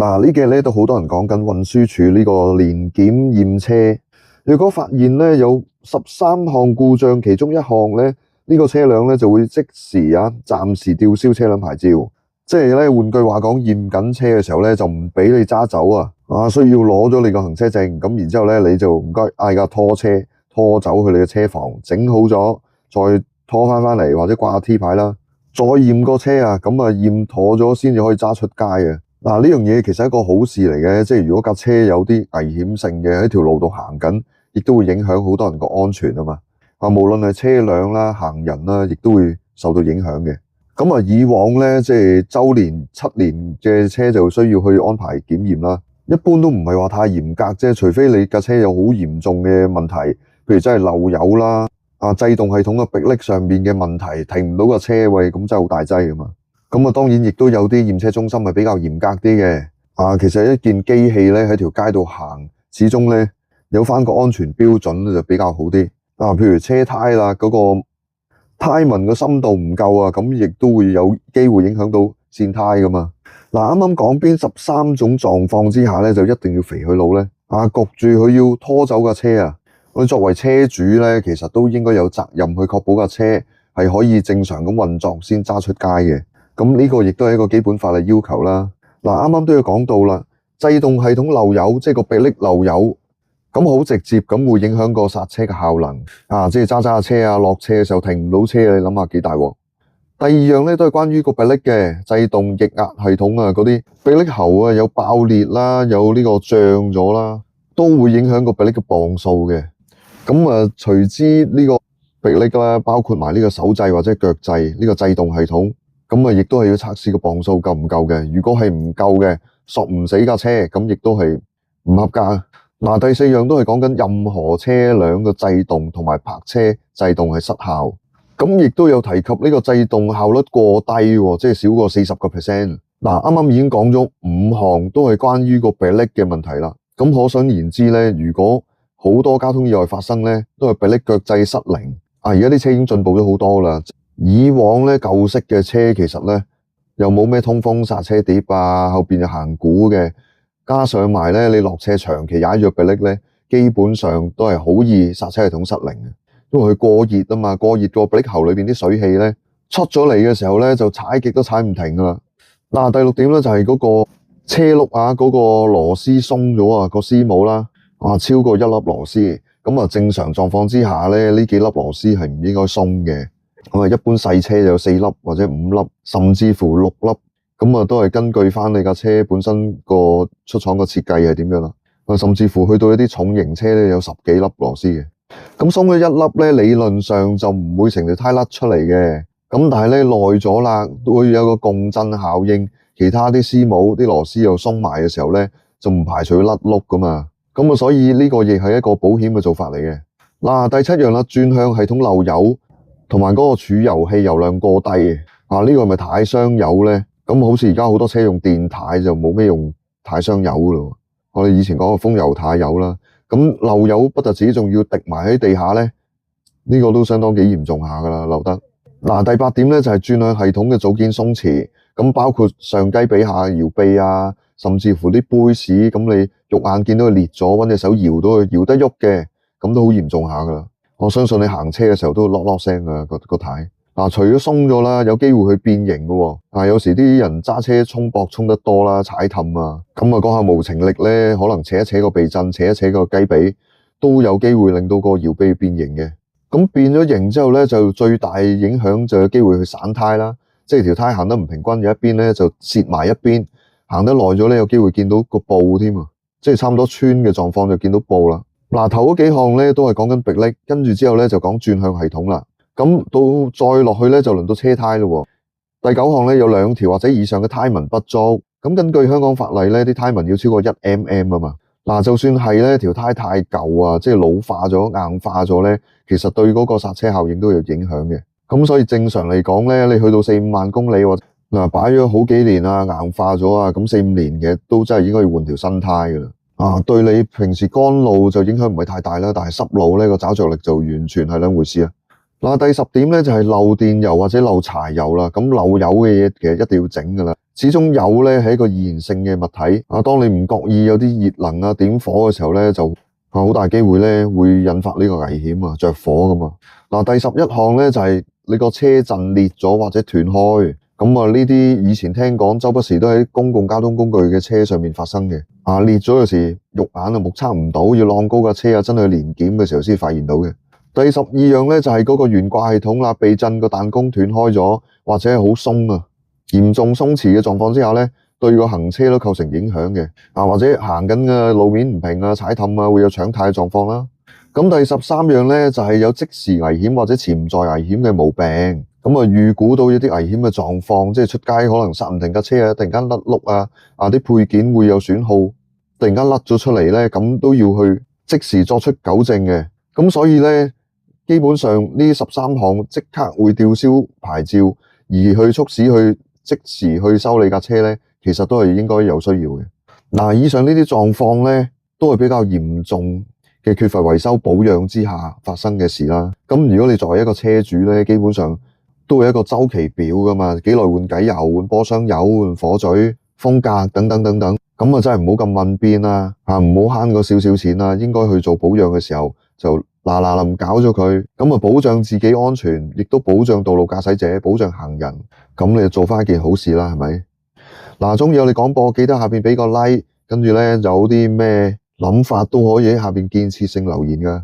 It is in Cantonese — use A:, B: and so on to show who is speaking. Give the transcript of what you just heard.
A: 嗱，呢幾日咧都好多人講緊運輸署呢個年檢驗車，如果發現咧有13項故障，其中一項咧呢個車輛咧就會即時暫時吊銷車輛牌照，即係咧換句話講，驗緊車嘅時候咧就唔俾你揸走需要攞咗你個行車證，咁然之後咧你就唔該嗌架拖車拖走去你嘅車房，整好咗再拖翻嚟或者掛下 T 牌啦，再驗個車咁驗妥咗先至可以揸出街啊！嗱，呢樣嘢其實係一個好事嚟嘅，即係如果架車有啲危險性嘅喺條路度行緊，亦都會影響好多人個安全啊嘛。無論係車輛啦、行人啦，亦都會受到影響嘅。咁以往咧，即係週年、7年嘅車就需要去安排檢驗啦。一般都唔係話太嚴格啫，除非你架車有好嚴重嘅問題，譬如真係漏油啦、制動系統嘅迫力上面嘅問題，停唔到個車位，咁真係好大劑噶嘛。咁當然亦都有啲驗車中心係比較嚴格啲嘅。其實一件機器咧喺條街度行，始終咧有翻個安全標準就比較好啲。譬如車胎啦，嗰個胎紋個深度唔夠咁亦都會有機會影響到線胎噶嘛。啱啱講邊13種狀況之下咧，就一定要肥佢腦咧。焗住佢要拖走架車我哋作為車主咧，其實都應該有責任去確保架車係可以正常咁運作先揸出街嘅。咁呢個亦都係一個基本法例要求啦。啱啱都要講到啦，制動系統漏油，即係個迫力漏油，咁好直接咁會影響個剎車嘅效能即係揸下車落車嘅時候停唔到車，你諗下幾大鑊。第二樣咧都係關於個迫力嘅制動液壓系統嗰啲迫力喉有爆裂啦，有呢個脹咗啦，都會影響個迫力嘅磅數嘅。咁隨之呢個迫力啦，包括埋呢個手掣或者腳掣呢個制動系統。咁亦都係要測試個磅數夠唔夠嘅，如果係唔夠嘅，索唔死架車，咁亦都係唔合格。第4樣都係講緊任何車輛嘅制動同埋泊車制動係失效。咁亦都有提及呢個制動效率過低，即係少過40%。啱啱已經講咗5項都係關於個迫力嘅問題啦。咁可想而知咧，如果好多交通意外發生咧，都係迫力腳掣失靈。而家啲車已經進步咗好多啦。以往咧舊式嘅車其實咧又冇咩通風剎車碟後邊有行鼓嘅，加上埋咧你落車長期踩住迫力咧，基本上都係好易剎車系統失靈嘅，因為佢過熱啊嘛，過熱個迫力喉裏邊啲水氣咧出咗嚟嘅時候咧就踩極都踩唔停噶啦。第6點咧就係嗰個車轆嗰個螺絲鬆咗個絲母啦，超過1粒螺絲，咁正常狀況之下咧呢幾粒螺絲係唔應該鬆嘅。一般細車就有4粒或者5粒，甚至乎6粒，咁都係根據翻你架車本身個出廠個設計係點樣啦。甚至乎去到一啲重型車咧有10幾粒螺絲嘅，咁鬆咗1粒咧，理論上就唔會成條胎甩出嚟嘅。咁但係咧耐咗啦，都會有個共振效應，其他啲絲母啲螺絲又鬆埋嘅時候咧，就唔排除會甩碌噶嘛。咁所以呢個亦係一個保險嘅做法嚟嘅。第7樣啦，轉向系統漏油。同埋嗰個儲油器油量過低呢個係咪軚箱油咧？咁好似而家好多車用電軚就冇咩用軚箱油咯。我哋以前講個風油軚油啦，咁漏油不特止，仲要滴埋喺地下咧，呢個都相當幾嚴重下噶啦，漏得。第8點咧就係轉向系統嘅組件鬆弛，咁包括上雞髀下搖臂甚至乎啲杯士，咁你肉眼見到佢裂咗，搵隻手搖到佢搖得喐嘅，咁都好嚴重下噶啦。我相信你行車嘅時候都落聲㗎個軚。除咗鬆咗啦，有機會去變形㗎喎。有時啲人揸車衝膊衝得多啦，踩氹咁嗰下無情力咧，可能扯一扯個避震，扯一扯個雞髀，都有機會令到個搖臂變形嘅。咁變咗形之後咧，就最大影響就有機會去散胎啦，即係條胎行得唔平均，有一邊咧就蝕埋一邊，行得耐咗咧，有機會見到個布添即係差唔多穿嘅狀況就見到布啦。頭嗰幾項咧都係講緊迫力，跟住之後咧就講轉向系統啦。咁到再落去咧就輪到車胎咯。第9項咧有2條或者以上嘅胎紋不足。咁根據香港法例咧，啲胎紋要超過1mm 啊嘛。就算係咧條胎太舊即係老化咗、硬化咗咧，其實對嗰個剎車效應都有影響嘅。咁所以正常嚟講咧，你去到4、5萬公里或者擺咗好幾年硬化咗咁4、5年嘅都真係應該要換條新胎噶啦。對你平時乾路就影響唔係太大啦，但係濕路呢個抓着力就完全係兩回事啊。嗱，第10點咧就係漏電油或者漏柴油啦。咁漏油嘅嘢其實一定要整噶啦。始終油咧係一個易燃性嘅物體啊。當你唔覺意有啲熱能啊點火嘅時候咧，就好大機會咧會引發呢個危險啊，着火噶嘛。嗱，第11項咧就係你個車震裂咗或者斷開。咁啊，呢啲以前聽講周不時都喺公共交通工具嘅車上面發生嘅。啊，裂咗有時肉眼啊目測唔到，要晾高架車啊，真係年檢嘅時候先發現到嘅。第12樣咧就係嗰個懸掛系統啦，避震個彈弓斷開咗，或者係好鬆啊，嚴重鬆弛嘅狀況之下咧，對個行車都構成影響嘅。啊，或者行緊嘅路面唔平啊、踩氹啊，會有搶軚嘅狀況啦。咁第13樣咧就係有即時危險或者潛在危險嘅毛病。咁啊，預估到一啲危險嘅狀況，即係出街可能剎唔停架車啊，突然間甩轆啊，啲配件會有損耗，突然間甩咗出嚟咧，咁都要去即時作出糾正嘅。咁所以咧，基本上呢13項即刻會吊銷牌照，而去促使去即時去修理架車咧，其實都係應該有需要嘅。嗱，以上呢啲狀況咧，都係比較嚴重嘅缺乏維修保養之下發生嘅事啦。咁如果你作為一個車主咧，基本上都會有一個週期表㗎嘛，幾耐換機油、換波箱油、換火嘴、風格等等等等。咁啊，真係唔好咁問邊啦，唔好慳嗰少少錢啦。應該去做保養嘅時候就嗱臨搞咗佢，咁啊保障自己安全，亦都保障道路駕駛者、保障行人。咁你就做返一件好事啦，係咪？嗱，鍾意我哋廣播，記得下邊俾個 like，跟住咧有啲咩諗法都可以喺下邊建設性留言㗎。